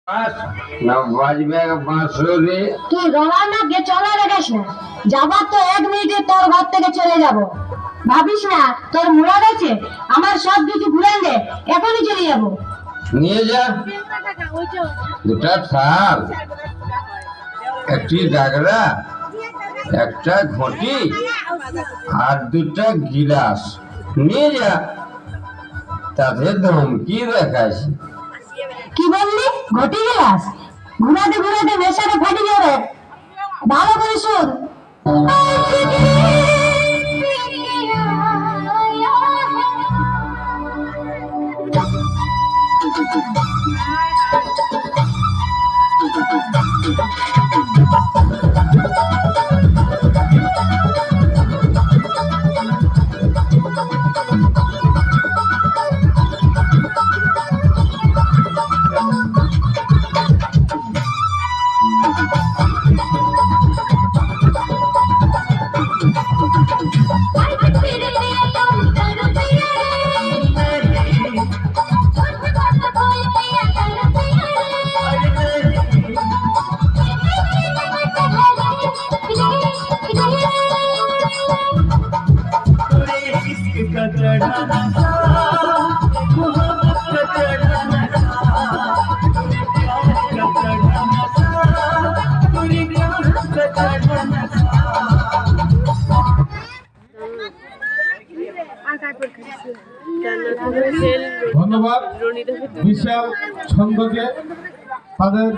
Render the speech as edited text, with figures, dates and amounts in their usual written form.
না বাজবে বাঁশুরি। তুই রওনা গে চলে রেখেছ না, যাবার তো 1 মিনিটে তোর ঘর থেকে চলে যাব। ভাবিস না তোর মুরাদ আছে, আমার সব কিছু ঘুরে দে, এখনই চলে যাব। নিয়ে যা দুটা থাল, একটি দাগড়া, একটা ঘটি আর দুটা গিলাস নিয়ে যা। তাতে ধমকি দেখাস? কি বললি? ঘটি গেলাস? ঘুরাতে ঘুরাতে নেশাটা ফাটি যাবে। ভালো করে শুন। ধন্যবাদ বিশাল ছন্দকে তাদের